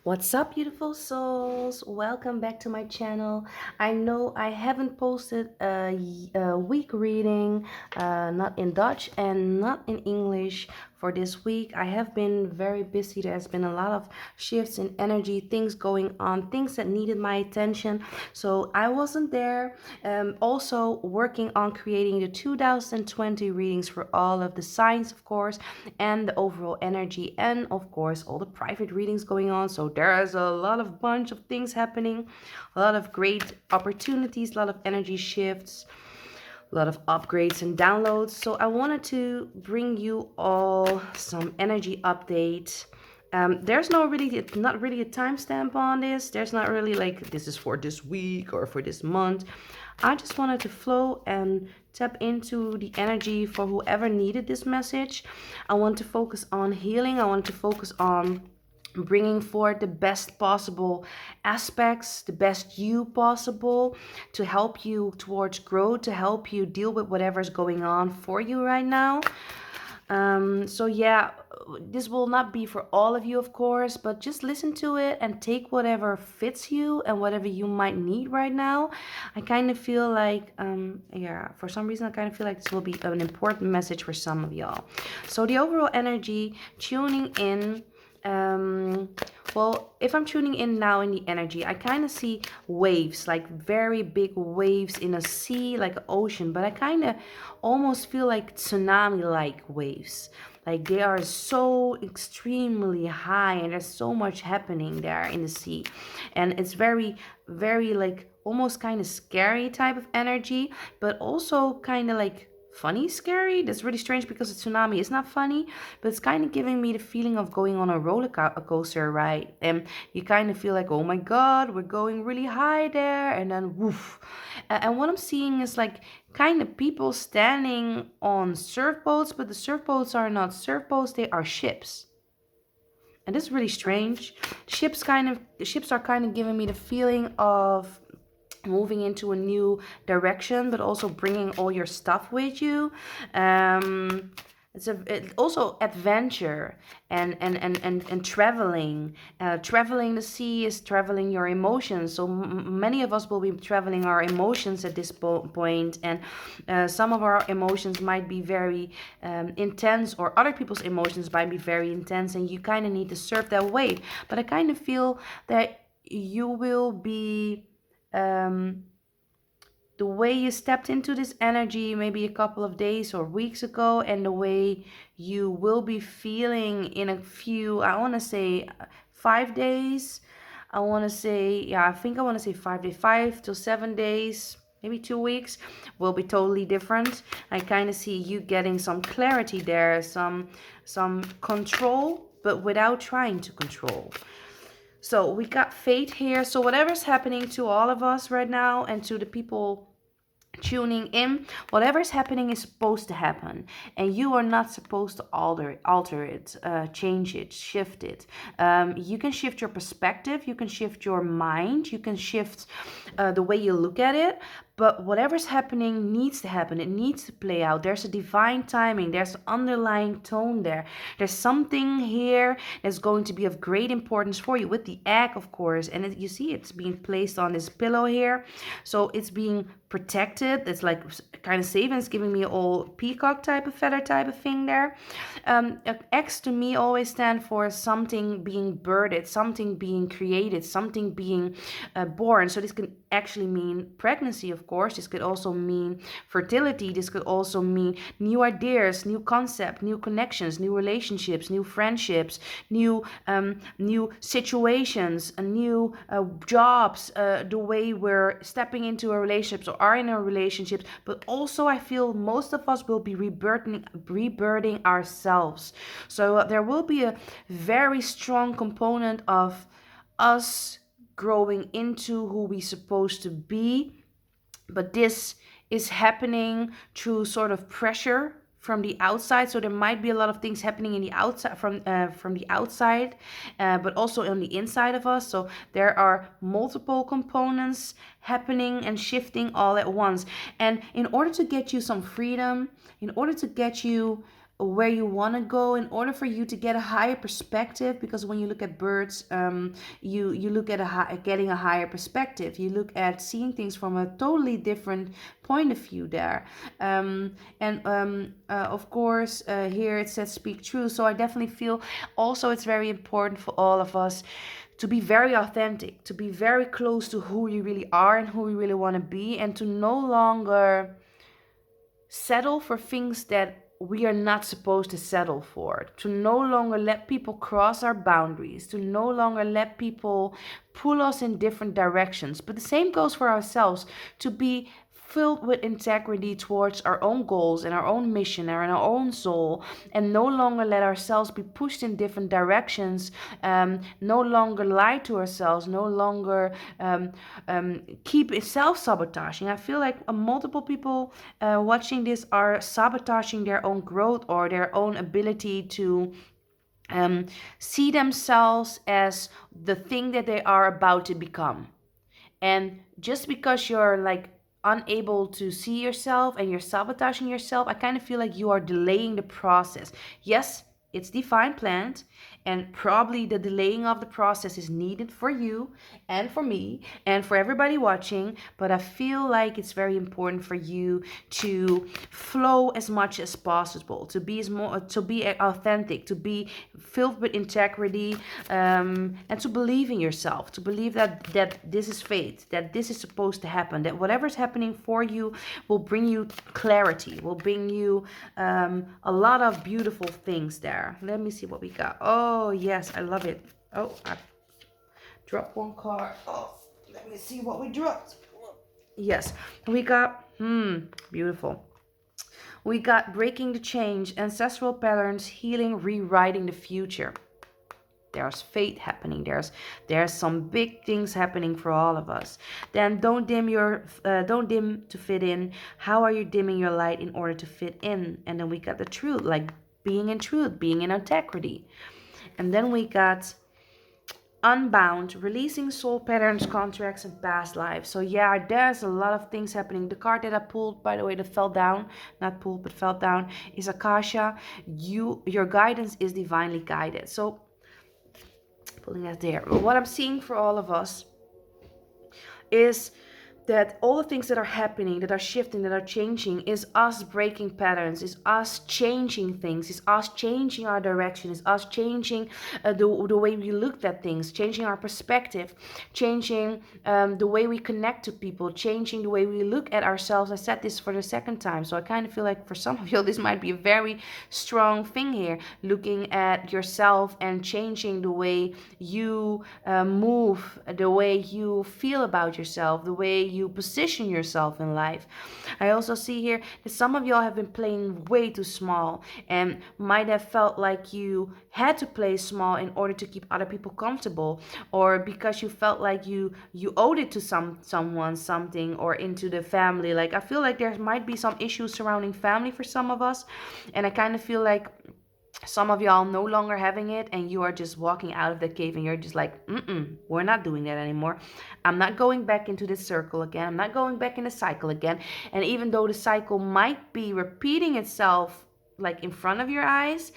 What's up, beautiful souls? Welcome back to my channel. I know I haven't posted a week reading, not in Dutch and not in English for this week. I have been very busy. There's been a lot of shifts in energy, things going on, things that needed my attention. So I wasn't there. Also working on creating the 2020 readings for all of the signs, of course, and the overall energy, and of course all the private readings going on. So there is a lot of bunch of things happening, a lot of great opportunities, a lot of energy shifts, a lot of upgrades and downloads. So I wanted to bring you all some energy update. There's not really a timestamp on this. There's not really like this is for this week or for this month. I just wanted to flow and tap into the energy for whoever needed this message. I want to focus on healing. I want to focus on bringing forth the best possible aspects, the best you possible, to help you towards growth, to help you deal with whatever's going on for you right now. So yeah, this will not be for all of you, of course, but just listen to it and take whatever fits you and whatever you might need right now. I kind of feel like, yeah, for some reason, I kind of feel like this will be an important message for some of y'all. So the overall energy, tuning in. Well, if I'm tuning in now in the energy, I kind of see waves, like very big waves in a sea, like an ocean, but I kind of almost feel like tsunami-like waves. Like they are so extremely high and there's so much happening there in the sea. And it's very, very like almost kind of scary type of energy, but also kind of like funny scary. That's really strange because a tsunami is not funny, but it's kind of giving me the feeling of going on a coaster ride, and you kind of feel like, oh my god, we're going really high there, and then woof. And what I'm seeing is like kind of people standing on surfboats, but the surfboats are not surfboats, they are ships. And this is really strange. The ships are kind of giving me the feeling of moving into a new direction, but also bringing all your stuff with you. um it's also adventure and traveling. Traveling the sea is traveling your emotions, so many of us will be traveling our emotions at this point, and some of our emotions might be very intense, or other people's emotions might be very intense, and you kind of need to surf that wave. But I kind of feel that you will be, um, the way you stepped into this energy maybe a couple of days or weeks ago, and the way you will be feeling in a few, I want to say 5 days. I want to say, yeah, I think I want to say 5 days, 5 to 7 days, maybe 2 weeks, will be totally different. I kind of see you getting some clarity there, some control, but without trying to control. So we got fate here. So whatever's happening to all of us right now, and to the people tuning in, whatever's happening is supposed to happen, and you are not supposed to alter it, change it, shift it. You can shift your perspective, you can shift your mind, you can shift the way you look at it, but whatever's happening needs to happen. It needs to play out. There's a divine timing. There's an underlying tone there. There's something here that's going to be of great importance for you, with the egg, of course. And you see it's being placed on this pillow here. So it's being protected. It's like kind of safe, and it's giving me all peacock type of feather type of thing there. X to me always stand for something being birthed, something being created, something being born. So this can actually mean pregnancy, of course. This could also mean fertility. This could also mean new ideas, new concept, new connections, new relationships, new friendships, new situations, new jobs. The way we're stepping into a relationship or are in a relationship, but also I feel most of us will be rebirthing ourselves. So there will be a very strong component of us growing into who we supposed to be, but this is happening through sort of pressure from the outside. So there might be a lot of things happening in the outside, from the outside, but also on the inside of us. So there are multiple components happening and shifting all at once. And in order to get you some freedom, in order to get you where you want to go, in order for you to get a higher perspective. Because when you look at birds, you look at getting a higher perspective. You look at seeing things from a totally different point of view there. Of course, here it says speak truth. So I definitely feel also it's very important for all of us to be very authentic, to be very close to who you really are and who you really want to be, and to no longer settle for things that we are not supposed to settle for, to no longer let people cross our boundaries, to no longer let people pull us in different directions. But the same goes for ourselves, to be filled with integrity towards our own goals and our own mission and our own soul, and no longer let ourselves be pushed in different directions, no longer lie to ourselves, no longer keep self-sabotaging. I feel like multiple people watching this are sabotaging their own growth or their own ability to see themselves as the thing that they are about to become. And just because you're like unable to see yourself and you're sabotaging yourself, I kind of feel like you are delaying the process. Yes, it's divine planned, and probably the delaying of the process is needed for you and for me and for everybody watching. But I feel like it's very important for you to flow as much as possible, to be authentic, to be filled with integrity, and to believe in yourself, to believe that this is fate, that this is supposed to happen, that whatever's happening for you will bring you clarity, will bring you a lot of beautiful things there. Let me see what we got. Oh yes, I love it. Oh, I dropped one card. Oh, let me see what we dropped. Yes, we got beautiful. We got breaking the change, ancestral patterns, healing, rewriting the future. There's fate happening. There's some big things happening for all of us. Then don't dim to fit in. How are you dimming your light in order to fit in? And then we got the truth, like being in truth, being in integrity. And then we got unbound, releasing soul patterns, contracts, and past lives. So yeah, there's a lot of things happening. The card that I pulled, by the way, that fell down, not pulled but fell down, is Akasha. Your guidance is divinely guided. So pulling that there. What I'm seeing for all of us is that all the things that are happening, that are shifting, that are changing, is us breaking patterns, is us changing things, is us changing our direction, is us changing the way we looked at things, changing our perspective, changing the way we connect to people, changing the way we look at ourselves. I said this for the second time, so I kind of feel like for some of you this might be a very strong thing here, looking at yourself and changing the way you move, the way you feel about yourself, the way you position yourself in life. I also see here that some of y'all have been playing way too small and might have felt like you had to play small in order to keep other people comfortable, or because you felt like you owed it to someone, something, or into the family. Like I feel like there might be some issues surrounding family for some of us, and I kind of feel like some of y'all no longer having it, and you are just walking out of the cave and you're just like, we're not doing that anymore. I'm not going back into this circle again. I'm not going back in the cycle again. And even though the cycle might be repeating itself like in front of your eyes,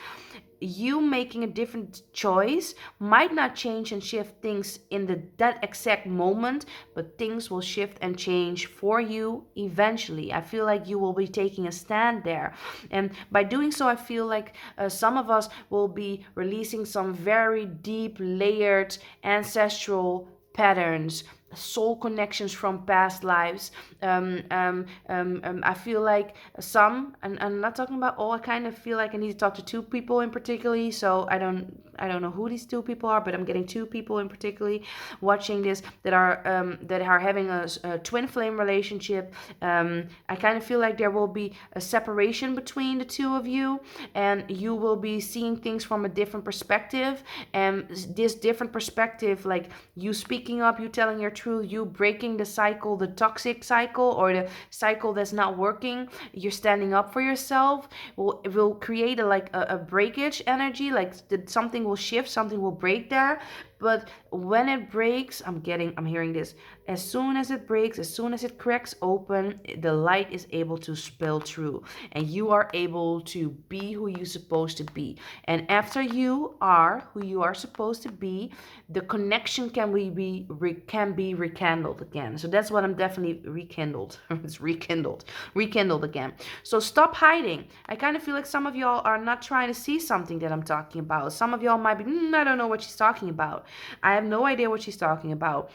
you making a different choice might not change and shift things in that exact moment, but things will shift and change for you eventually. I feel like you will be taking a stand there, and by doing so I feel like some of us will be releasing some very deep layered ancestral patterns, soul connections from past lives. I feel like some, and I'm not talking about all, I kind of feel like I need to talk to two people in particularly. So I don't know who these two people are, but I'm getting two people in particularly watching this that are having a twin flame relationship. I kind of feel like there will be a separation between the two of you, and you will be seeing things from a different perspective. And this different perspective, like you speaking up, you telling your truth, you breaking the cycle, the toxic cycle, or the cycle that's not working, you're standing up for yourself, will create a breakage energy, like something will shift, something will break there. But when it breaks, I'm hearing this. As soon as it breaks, as soon as it cracks open, the light is able to spill through, and you are able to be who you're supposed to be. And after you are who you are supposed to be, the connection can be rekindled again. So that's what I'm definitely rekindled. It's rekindled again. So stop hiding. I kind of feel like some of y'all are not trying to see something that I'm talking about. Some of y'all might be, I don't know what she's talking about. I have no idea what she's talking about.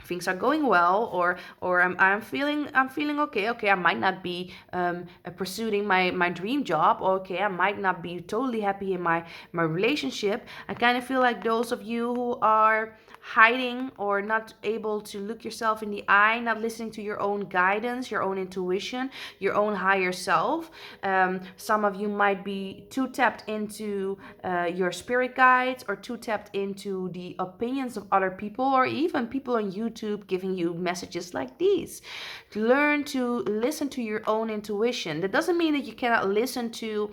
Things are going well, or I'm feeling okay. I might not be pursuing my dream job. Okay, I might not be totally happy in my relationship. I kind of feel like those of you who are hiding or not able to look yourself in the eye, not listening to your own guidance, your own intuition, your own higher self. Some of you might be too tapped into your spirit guides, or too tapped into the opinions of other people, or even people on YouTube giving you messages like these. Learn to listen to your own intuition. That doesn't mean that you cannot listen to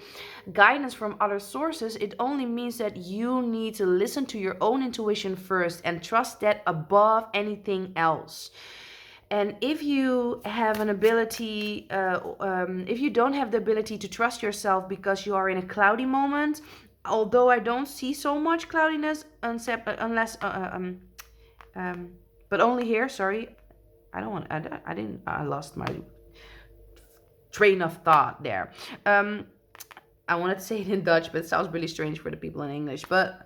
guidance from other sources. It only means that you need to listen to your own intuition first and trust that above anything else. And if you have an ability, if you don't have the ability to trust yourself because you are in a cloudy moment, although I don't see so much cloudiness, unless, but only here. Sorry, I don't want. I didn't. I lost my train of thought there. I wanted to say it in Dutch, but it sounds really strange for the people in English. But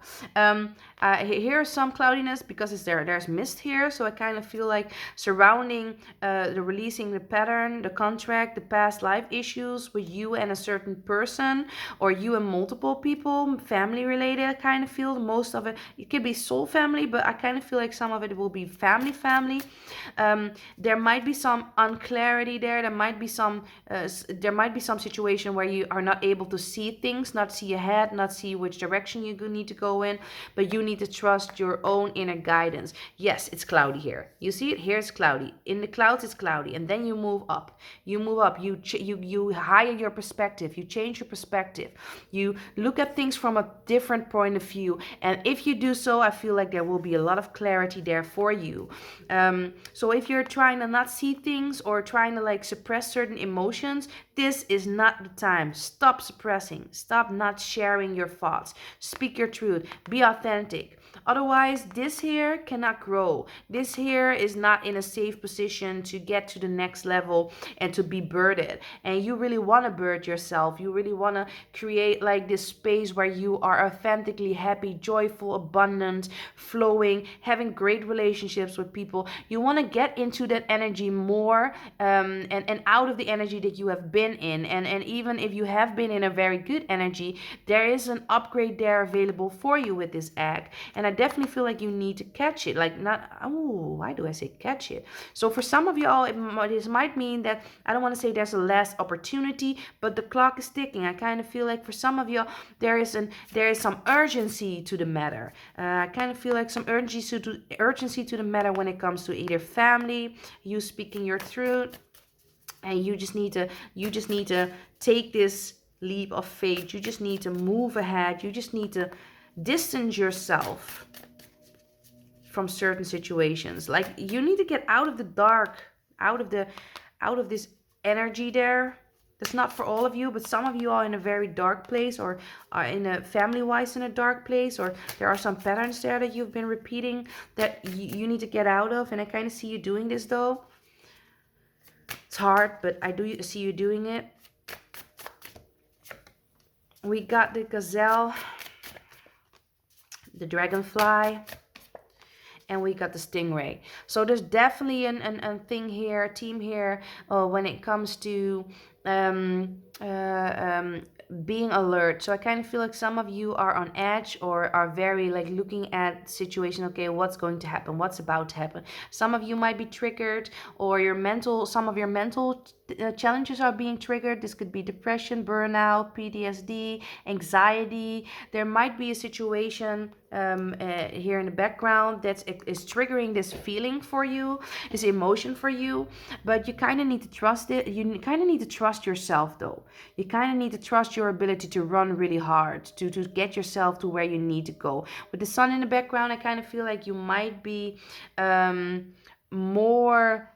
here is some cloudiness because there's mist here. So I kind of feel like surrounding the releasing the pattern, the contract, the past life issues with you and a certain person, or you and multiple people, family related. I kind of feel most of it could be soul family, but I kind of feel like some of it will be family. There might be some unclarity there. There might be some situation where you are not able to see things, not see ahead, not see which direction you need to go in, but you need to trust your own inner guidance. Yes, it's cloudy here. You see it? Here it's cloudy. In the clouds it's cloudy, and then you move up. You higher your perspective. You change your perspective. You look at things from a different point of view, and if you do so, I feel like there will be a lot of clarity there for you. So if you're trying to not see things or trying to like suppress certain emotions, this is not the time. Stop suppressing. Stop not sharing your thoughts. Speak your truth. Be authentic. Otherwise, this here cannot grow. This here is not in a safe position to get to the next level and to be birded. And you really want to bird yourself. You really want to create like this space where you are authentically happy, joyful, abundant, flowing, having great relationships with people. You want to get into that energy more, and out of the energy that you have been in. And even if you have been in a very good energy, there is an upgrade there available for you with this egg. And I definitely feel like you need to catch it. Like, not, oh, why do I say catch it? So for some of y'all, this might mean that, I don't want to say there's a last opportunity, but the clock is ticking. I kind of feel like for some of y'all, there is some urgency to the matter. I kind of feel like some urgency to the matter when it comes to either family, you speaking your truth, and you just need to take this leap of faith. You just need to move ahead. You just need to distance yourself from certain situations. Like, you need to get out of the dark, out of this energy there. That's not for all of you, but some of you are in a very dark place, or are in a family-wise in a dark place, or there are some patterns there that you've been repeating that you need to get out of. And I kind of see you doing this though. It's hard, but I do see you doing it. We got the gazelle, the dragonfly, and we got the stingray. So there's definitely a thing here, a team here, when it comes to being alert. So I kind of feel like some of you are on edge, or are very like looking at the situation. Okay, what's going to happen? What's about to happen? Some of you might be triggered, or some of your mental challenges are being triggered. This could be depression, burnout, PTSD, anxiety. There might be a situation here in the background that is triggering this feeling for you, this emotion for you. But you kind of need to trust it. You kind of need to trust yourself, though. You kind of need to trust your ability to run really hard, to get yourself to where you need to go. With the sun in the background, I kind of feel like you might be more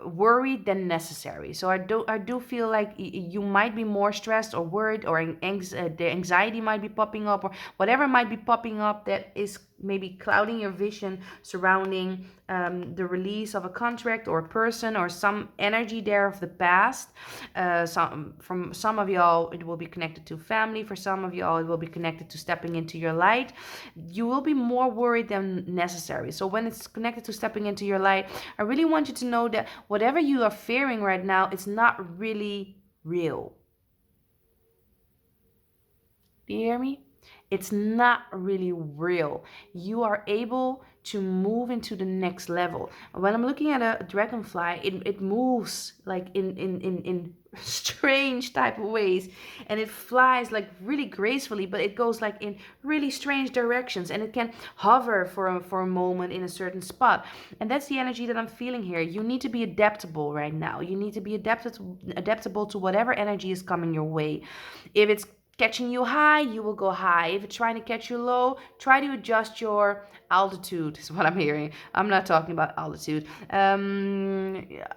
worried than necessary. So I do feel like you might be more stressed or worried, or the anxiety might be popping up, or whatever might be popping up that is maybe clouding your vision surrounding the release of a contract or a person or some energy there of the past. From some of y'all, it will be connected to family. For some of y'all, it will be connected to stepping into your light. You will be more worried than necessary. So when it's connected to stepping into your light, I really want you to know that whatever you are fearing right now, it's not really real. Do you hear me? It's not really real. You are able to move into the next level. When I'm looking at a dragonfly, it moves like in strange type of ways, and it flies like really gracefully, but it goes like in really strange directions, and it can hover for a moment in a certain spot. And that's the energy that I'm feeling here. You need to be adaptable right now. You need to be adaptable to whatever energy is coming your way. If it's catching you high, you will go high. If it's trying to catch you low, try to adjust your altitude, is what I'm hearing. I'm not talking about altitude.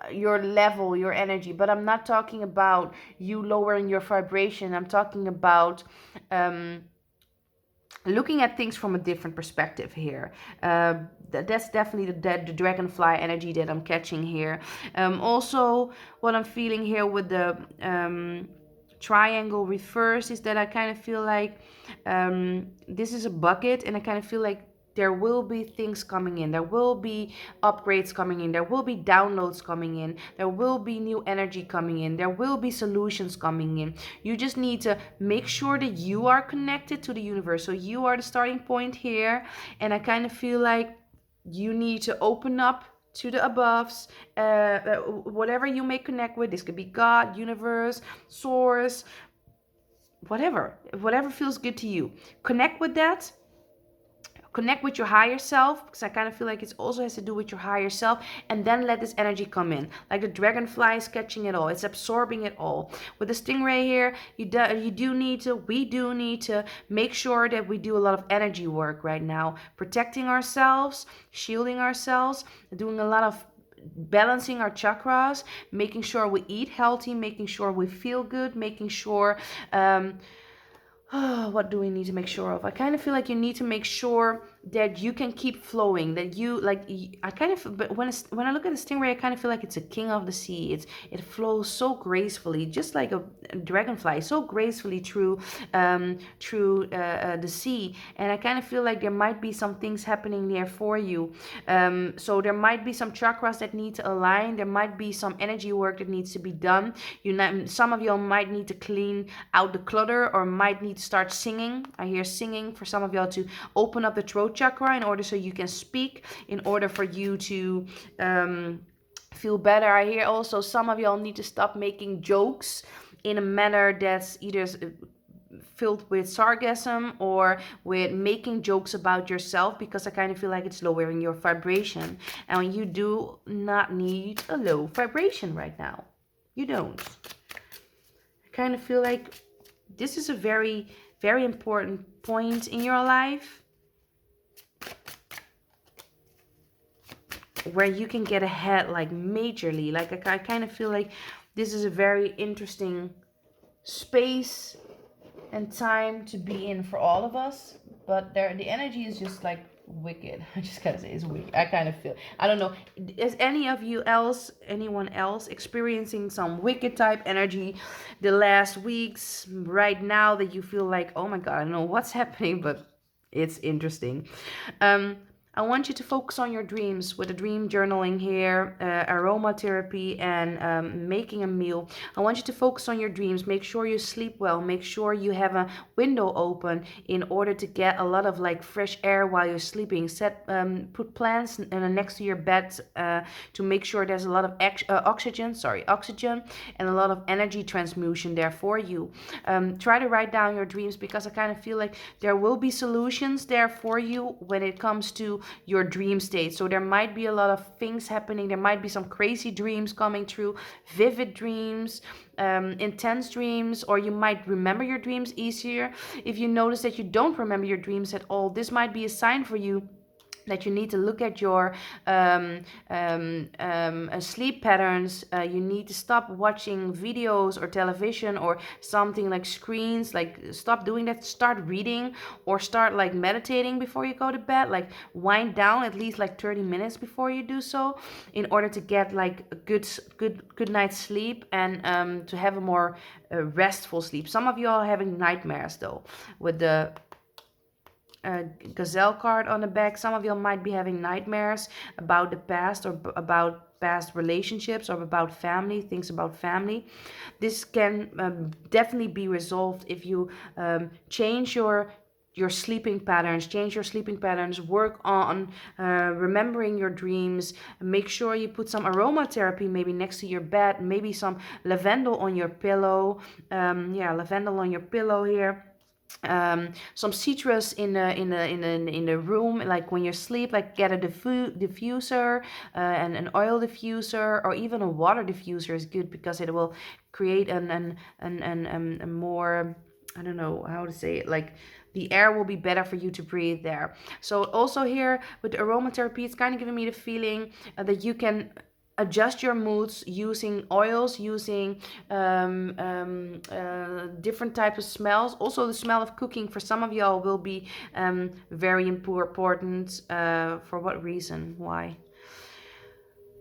Your level, your energy. But I'm not talking about you lowering your vibration. I'm talking about looking at things from a different perspective here. That's definitely the dragonfly energy that I'm catching here. Also, what I'm feeling here with the triangle reverse is that I kind of feel like this is a bucket, and I kind of feel like there will be things coming in. There will be upgrades coming in. There will be downloads coming in. There will be new energy coming in. There will be solutions coming in. You just need to make sure that you are connected to the universe. So you are the starting point here. And I kind of feel like you need to open up to the aboves, whatever you may connect with. This could be God, universe, source, whatever feels good to you. Connect with that. Connect with your higher self, because I kind of feel like it also has to do with your higher self, and then let this energy come in. Like the dragonfly is catching it all, it's absorbing it all. With the stingray here, we do need to make sure that we do a lot of energy work right now, protecting ourselves, shielding ourselves, doing a lot of balancing our chakras, making sure we eat healthy, making sure we feel good, making sure what do we need to make sure of? I kind of feel like you need to make sure that you can keep flowing. That you like. I kind of, but when I look at the stingray, I kind of feel like it's a king of the sea. It flows so gracefully, just like a dragonfly, so gracefully through the sea. And I kind of feel like there might be some things happening there for you. So there might be some chakras that need to align. There might be some energy work that needs to be done. Some of you might need to clean out the clutter, or might need to start singing. I hear singing for some of y'all, to open up the throat chakra in order so you can speak, in order for you to feel better. I hear also some of y'all need to stop making jokes in a manner that's either filled with sarcasm or with making jokes about yourself, because I kind of feel like it's lowering your vibration, and you do not need a low vibration right now. You don't. I kind of feel like this is a very, very important point in your life where you can get ahead, like majorly. Like I kind of feel like this is a very interesting space and time to be in for all of us. But the energy is just like wicked. I just gotta say it's wicked. I kind of feel, I don't know, is anyone else experiencing some wicked type energy the last weeks right now, that you feel like, oh my god, I don't know what's happening, but it's interesting. I want you to focus on your dreams with the dream journaling here, aromatherapy, and making a meal. I want you to focus on your dreams. Make sure you sleep well. Make sure you have a window open in order to get a lot of like fresh air while you're sleeping. Put plants next to your bed to make sure there's a lot of oxygen, and a lot of energy transmutation there for you. Try to write down your dreams, because I kind of feel like there will be solutions there for you when it comes to your dream state. So there might be a lot of things happening. There might be some crazy dreams coming true, vivid dreams, intense dreams, or you might remember your dreams easier. If you notice that you don't remember your dreams at all, this might be a sign for you that you need to look at your sleep patterns. You need to stop watching videos or television or something like screens. Like, stop doing that. Start reading, or start like meditating before you go to bed. Like, wind down at least like 30 minutes before you do so, in order to get like a good night's sleep, and to have a more restful sleep. Some of you are having nightmares though, with the gazelle card on the back. Some of you might be having nightmares about the past, or about past relationships, or about family, things about family. This can definitely be resolved if you change your sleeping patterns. Change your sleeping patterns. Work on remembering your dreams. Make sure you put some aromatherapy maybe next to your bed. Maybe some lavendel on your pillow. Lavendel on your pillow here. Some citrus in the room, like when you sleep. Like, get a diffuser, and an oil diffuser, or even a water diffuser is good, because it will create a more, I don't know how to say it, like the air will be better for you to breathe there. So also here with the aromatherapy, it's kind of giving me the feeling that you can adjust your moods using oils, using different types of smells. Also, the smell of cooking for some of y'all will be very important. For what reason? Why?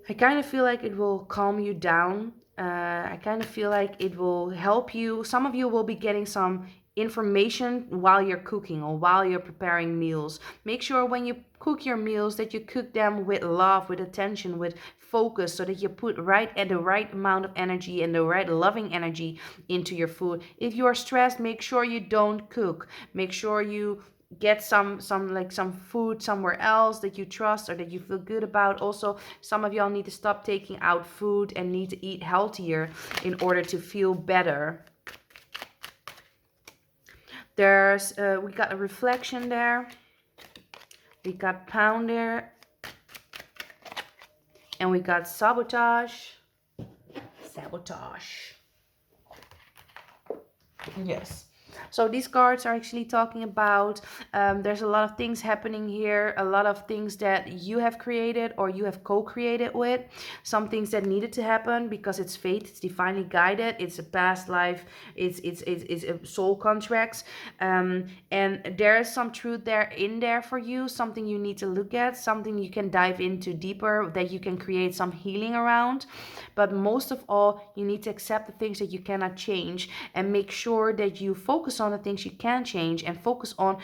I kind of feel like it will calm you down. I kind of feel like it will help you. Some of you will be getting some information while you're cooking, or while you're preparing meals. Make sure when you cook your meals that you cook them with love, with attention, with focus, so that you put the right amount of energy and the right loving energy into your food. If you are stressed, make sure you don't cook. Make sure you get some food somewhere else that you trust, or that you feel good about. Also, some of y'all need to stop taking out food and need to eat healthier in order to feel better. There's we got a reflection there, we got pounder, and we got sabotage. Yes. So these cards are actually talking about there's a lot of things happening here, a lot of things that you have created or you have co-created with, some things that needed to happen because it's fate, it's divinely guided, it's a past life, it's soul contracts, and there is some truth in there for you, something you need to look at, something you can dive into deeper, that you can create some healing around. But most of all, you need to accept the things that you cannot change, and make sure that you focus on the things you can change, and focus on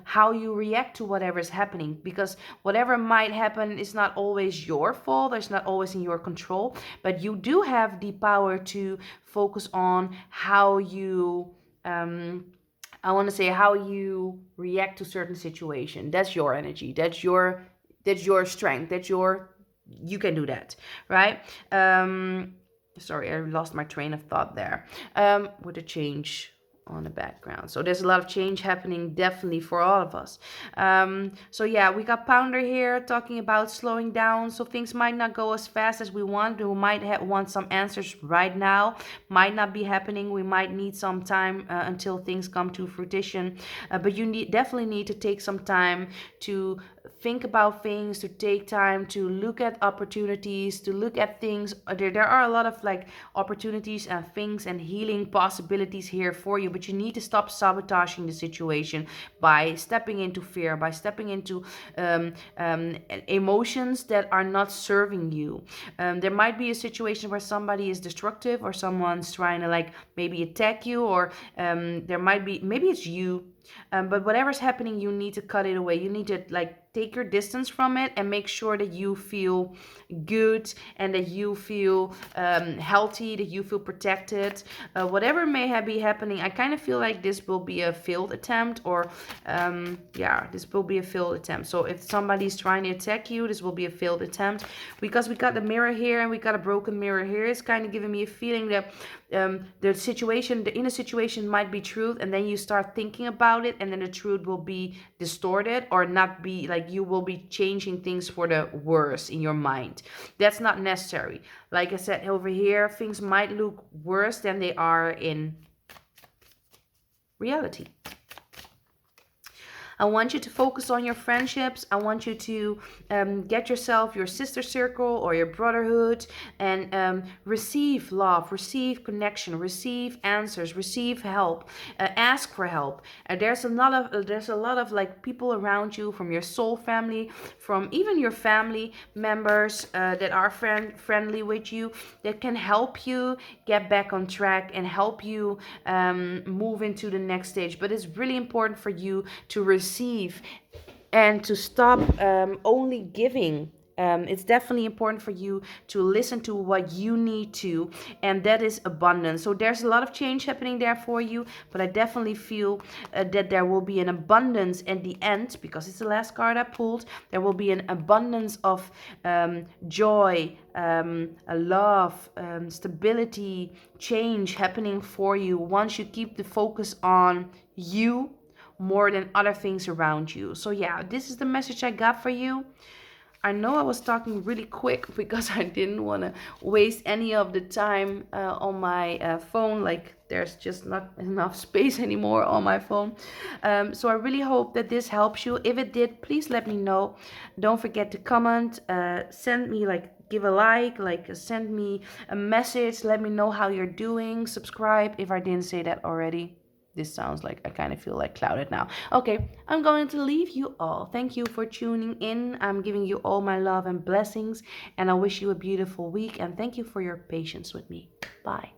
how you react to whatever is happening, because whatever might happen is not always your fault, it's not always in your control, but you do have the power to focus on how you I want to say how you react to certain situation. That's your energy, that's your strength, you can do that, right? Sorry, I lost my train of thought there. With a change on the background. So there's a lot of change happening definitely for all of us. So yeah, we got Pounder here talking about slowing down. So things might not go as fast as we want. We might want some answers right now. Might not be happening. We might need some time until things come to fruition. But you definitely need to take some time to think about things, to take time to look at opportunities, to look at things. There are a lot of like opportunities and things and healing possibilities here for you, but you need to stop sabotaging the situation by stepping into fear, by stepping into emotions that are not serving you. There might be a situation where somebody is destructive, or someone's trying to like maybe attack you, or maybe it's you. But whatever's happening, you need to cut it away. You need to like take your distance from it and make sure that you feel good and that you feel healthy, that you feel protected. Whatever may be happening, I kind of feel like this will be a failed attempt, or yeah, this will be a failed attempt. So if somebody's trying to attack you, this will be a failed attempt, because we got the mirror here and we got a broken mirror here. It's kind of giving me a feeling that the inner situation might be truth, and then you start thinking about it, and then the truth will be distorted, or not be like, you will be changing things for the worse in your mind. That's not necessary. Like I said, over here, things might look worse than they are in reality. I want you to focus on your friendships. I want you to get yourself your sister circle or your brotherhood, and receive love, receive connection, receive answers, receive help, ask for help. There's a lot of like people around you, from your soul family, from even your family members that are friendly with you, that can help you get back on track and help you move into the next stage. But it's really important for you to receive and to stop only giving. It's definitely important for you to listen to what you need to, and that is abundance. So there's a lot of change happening there for you, but I definitely feel that there will be an abundance at the end, because it's the last card I pulled. There will be an abundance of joy, love, stability, change happening for you once you keep the focus on you more than other things around you. So yeah, this is the message I got for you. I know I was talking really quick because I didn't want to waste any of the time on my phone. Like, there's just not enough space anymore on my phone. So I really hope that this helps you. If it did, please let me know. Don't forget to comment, send me give a like, send me a message, let me know how you're doing, subscribe if I didn't say that already. This sounds like I kind of feel like clouded now. Okay, I'm going to leave you all. Thank you for tuning in. I'm giving you all my love and blessings, and I wish you a beautiful week, and thank you for your patience with me. Bye.